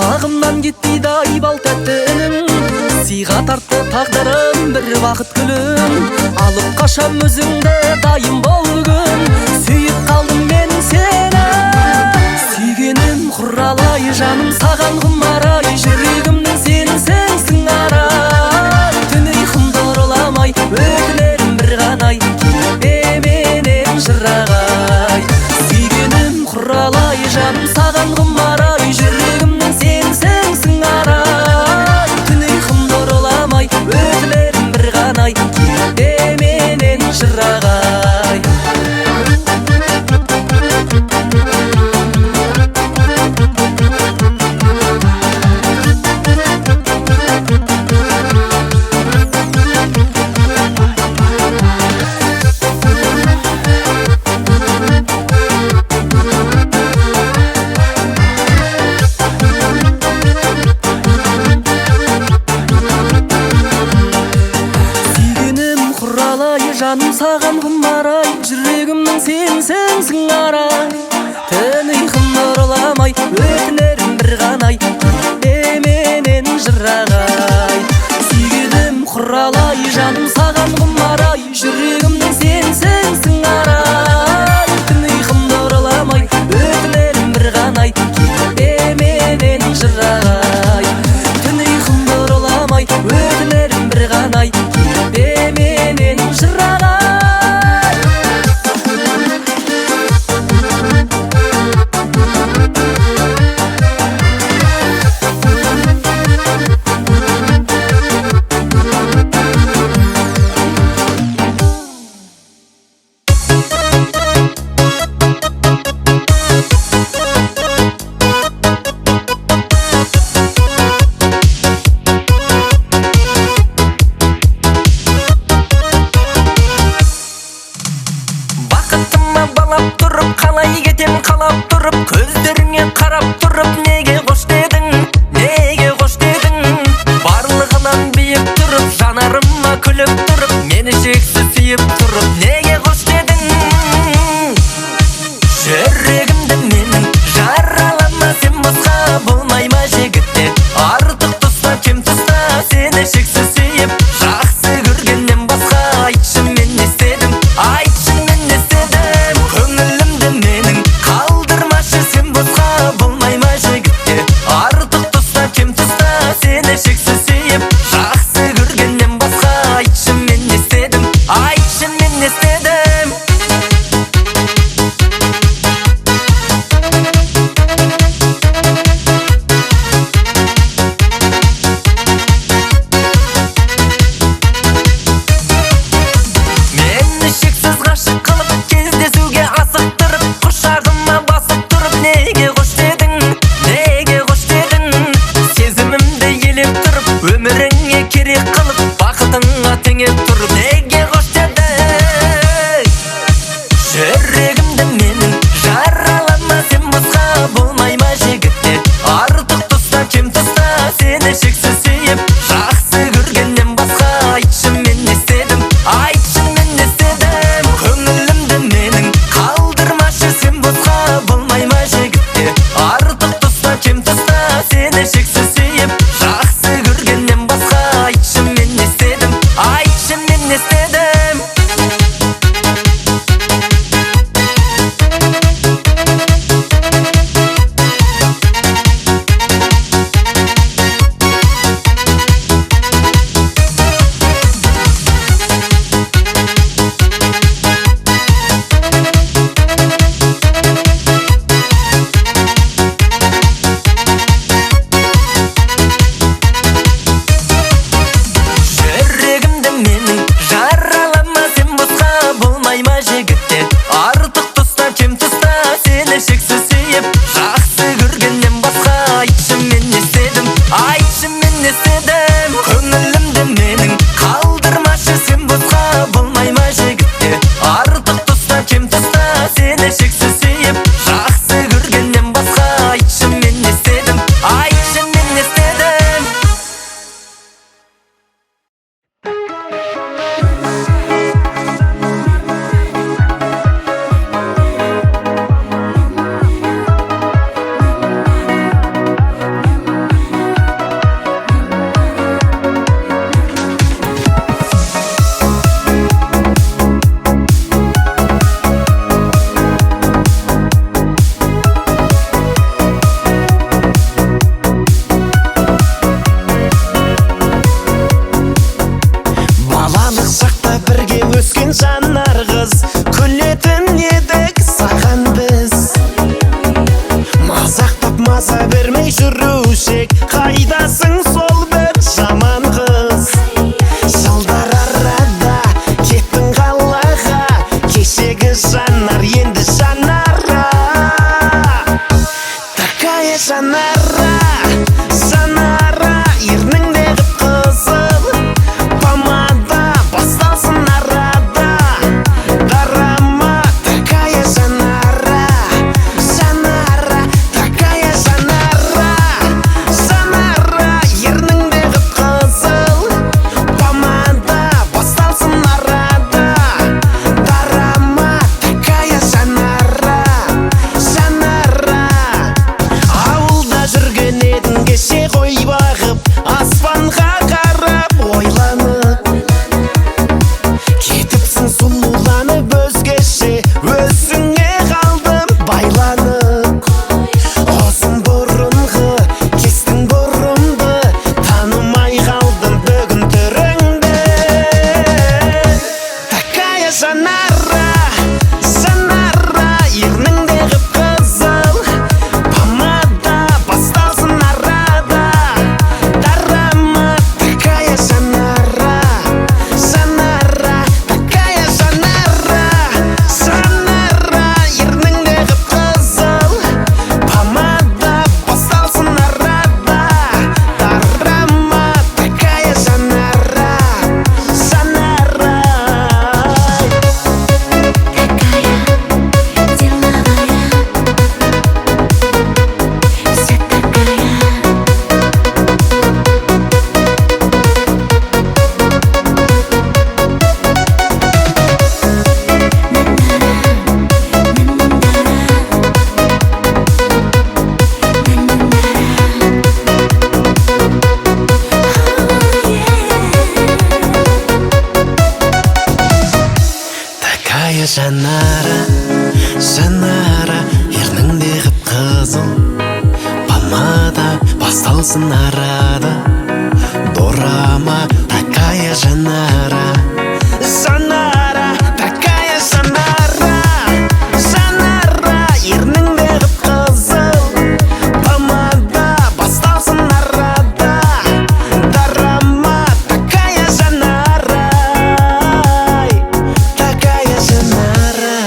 Бағымнан кетпей дай бал тәттінің, сыйға тартты тағдырым бір бақыт күлін. Алып қашам өзіңді дайым бол бүгін, сүйіп қалдым мен сені. Сүйгенім құралай, жаным саған құмарай, жүрегімнің сенсің сыңарай. Түн ұйқымды ұрламай, өкінерім бір ғанай, менен жырағай. Сүйгенім құралай, жаным саған құмарай, жүрегімнің сенсің сыңарай. Түн ұйқымды ұрламай, өкінерім бір ғанай, менен жырағай. Жаным саған құмарай, жүрегімнің сенсің сыңарай. Түн ұйқымды ұрламай, өтінерім бір ғанай, менен жырағай. Сүйгенім құралай, жаным саған құмарай, жүрегімнің сенсің сыңарай. Түн ұйқымды ұрламай, өтінерім бір ғанай, менен жырағай. Түн ұйқымды ұрламай, өтінерім бір ғанай, менен жырағай. Балап тұрып, қалай кетем қалап тұрып, көздеріңе қарап тұрып, неге қош дедің, неге қош дедің. Барлығынан биік тұрып, жанарыма күліп тұрып, мені шексіз сүйіп тұрып, неге қош дедің. Жүрегімді менің жаралама, сен басқа болмай ма жігітте. Артық тұста, кем тұста, сені шексіз сүйіп, жақсы көргеннен басқа айтшы мен не істедім, айтшы мен не істедім. Көңілімді менің қалдырмашы, сен босқа болмай ма жігітте. Артық тұста, кем тұста, сені шексіз сүйіп, жақсы көргеннен басқа айтшы мен не істедім, айтшы мен не істедім. Мені шексіз ғашық қылып, кездесуге асықтырып, құшағыма басып тұрып, неге қош дедің, неге қош дедің. Сезімімді елеп тұрып, өміріңе керек қылып, бақытыңа теңеп тұрып, неге қош дедің. Жүрегімді менің жаралама, сен басқа болмай ма жігітте. Артық тұста, кем тұста, сені шексіз сүйіп, жақсы көргеннен басқа айтшы мен не істедім, айтшы мен не істедім. Көңілімді менің қалдырмашы, сен босқа болмай ма жігітте. Артық тұста, кем тұста, сені шексіз сүйіп, жақсы көргеннен басқа айтшы мен не істедім, айтшы мен не істедім. қайдасың сол бір жаман қыз? Жылдар арада кеттің қалаға, кешегі жанар енді жанара. Такая жанара, жанара, ерніңдегі қызыл помада, басталсын арада дарама. Такая жанара, жанара, такая жанара, жанара, ерніңдегі қызыл помада, басталсын арада дарама. Такая жанара, жанара. Ауылда жүрген едің кеше қой бағып, аспанға қарап ойланып, кетіпсің сұлуланып өзгеше, өзіңе қалдым байланып. Ұзын бұрынғы кестің бұрымды, танымай қалдым бүгін түріңді. Такая жанара, жанара, ерніңдегі қызыл помада, басталсын арада дарама. Такая жанара, жанара, такая жанара, жанара, ерніңдегі қызыл помада, басталсын арада дарама. Такая жанара, жанара. Такая жанара, жанара, ерніңдегі қызыл помада, басталсын арада дорама. Такая жанара, жанара, такая жанара, жанара, ерніңдегі қызыл помада, басталсын арада дарама. Такая жанара, такая жанара.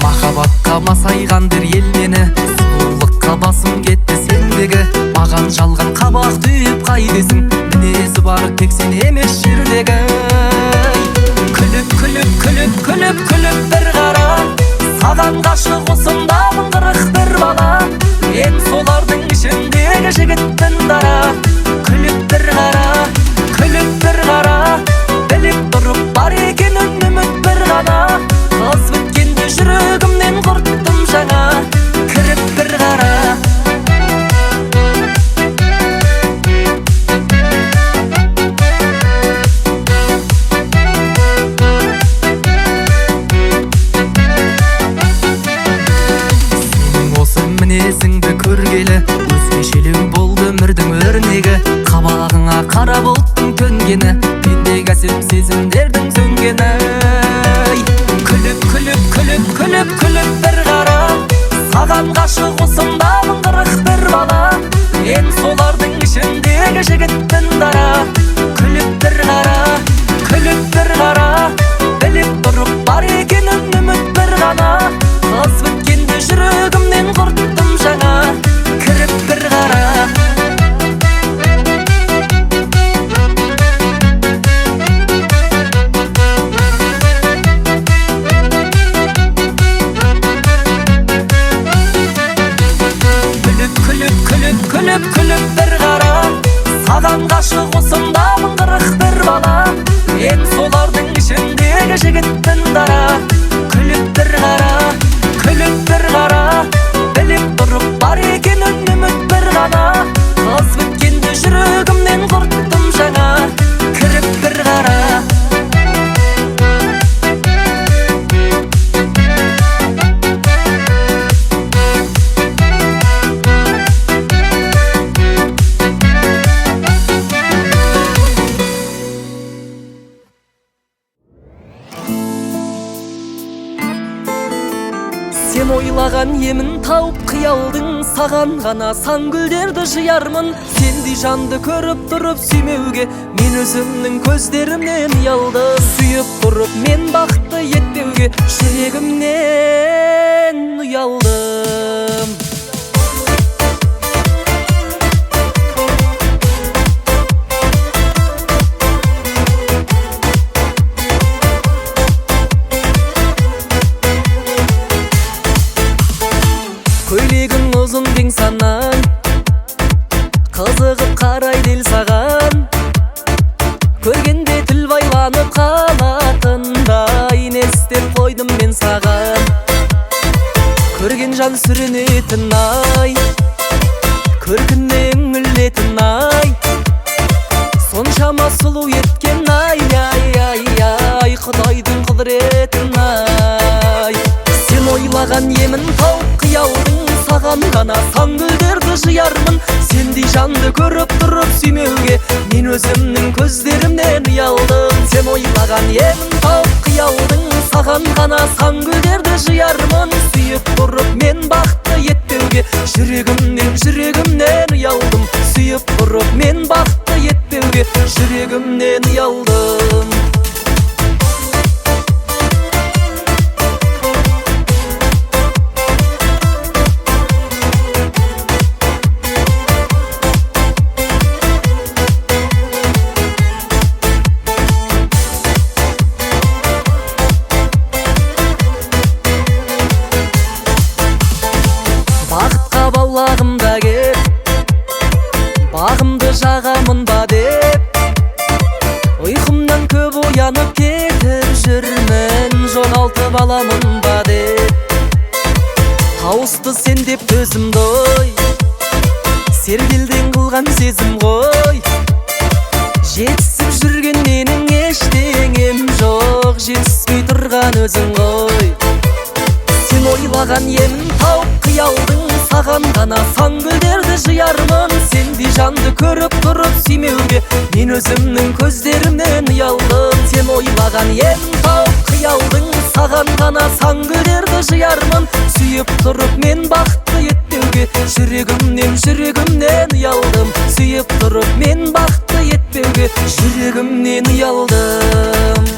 Махаббатқа масайғандыр ел мені, сұлулыққа басым кетті сендегі. Маған жалған қабақ түйіп қайдесің, мінезі бар тек сен емес жердегі. Күліп, күліп, күліп, күліп, күліп бір қара, саған ғашық осындамын қырық бір бала. Мен солардың ішіндегі жігіттің дара. Күліп бір қара, күліп бір қара, біліп тұрып бар екенін үміт бір ғана. Қыз біткенде жүрегімнен құрттым жаңа, кіріп бір қара. Сенің осы мінезіңді көргелі, өзгешелеу болды өмірдің өрнегі. Қабағыңа қара бұлттың төнгені, пендегі әсем сезімдердің сөнгені. Күліп, күліп, күліп, күліп, күліп бір қара, саған ғашық осындамын қырық бір бала. Мен солардың ішіндегі жігіттің дара. Күліп бір қара, күліп бір қара, біліп тұрып бар екенін үміт бір ғана. Қыз біткенде жүрегімнен құрттым жаңа, кіріп бір қара. Күліп, күліп бір қара, саған ғашық осындамын қырық бір бала. Мен солардың ішіндегі жігіттің дара. Күліп бір қара, күліп бір қара, біліп тұрып бар екенін үміт бір ғана. Қыз біткенде жүрегімнен құрттым жаңа, кіріп бір қара. саған ғана сан гүлдерді жиярмын. Сендей жанды көріп тұрып сүймеуге мен өзімнің көздерімнен ұялдым. Сүйіп тұрып мен бақытты етпеуге жүрегімнен ұялдым. Көйлегің ұзын кең санаң, қызығып қарайды ел саған. Көргенде тіл байланып қалатындай не істеп қойдым мен саған. Көрген жан сүрінетін ай, көркіне үңілетін ай, соншама сұлу еткен ай, Құдайдың құдіретін ай. Сен ойлаған емін тауып қиялдың, саған ғана сан гүлдерді жиярмын. Сендей жанды көріп тұрып сүймеуге мен өзімнің көздерімнен ұялдым. Сен ойлаған емін тауып қиялдың, саған ғана сан гүлдерді жиярмын. Сүйіп тұрып мен бақытты етпеуге жүрегімнен ұялдым. Сүйіп тұрып мен бақытты етпеуге жүрегімнен ұялдым. Бақытқа баулағымда кеп, бағымды жағамын ба деп, ұйқымнан көп оянып кетіп жүрмін, жоғалтып аламын ба деп. Тауысты сен деп төзімді ой, сергелден қылған сезім ғой. Жетісіп жүрген менің ештеңем жоқ, жетіспей тұрған өзің ғой. Сен ойлаған емін тауып қиялдың, саған ғана сан гүлдерді жиярмын. Сендей жанды көріп тұрып сүймеуге мен өзімнің көздерімнен ұялдым. Сен ойлаған емін тауып қиялдың, саған ғана сан гүлдерді жиярмын. Сүйіп тұрып мен бақытты етпеуге жүрегімнен ұялдым. Сүйіп тұрып мен бақытты етпеуге жүрегімнен ұялдым.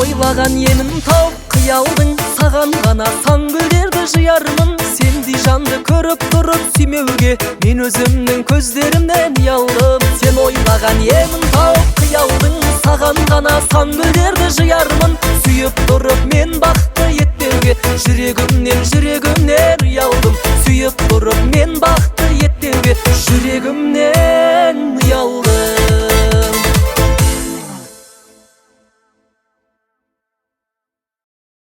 Ойлаған емін тауып қиялдың, саған ғана сан гүлдерді жиярмын. Сендей жанды көріп тұрып сүймеуге мен өзімнің көздерімнен ұялдым. Сен ойлаған емін тауып қиялдың, саған ғана сан гүлдерді жиярмын. Сүйіп тұрып мен бақытты етпеуге жүрегімнен ұялдым. Сүйіп тұрып мен бақытты етпеуге жүрегімнен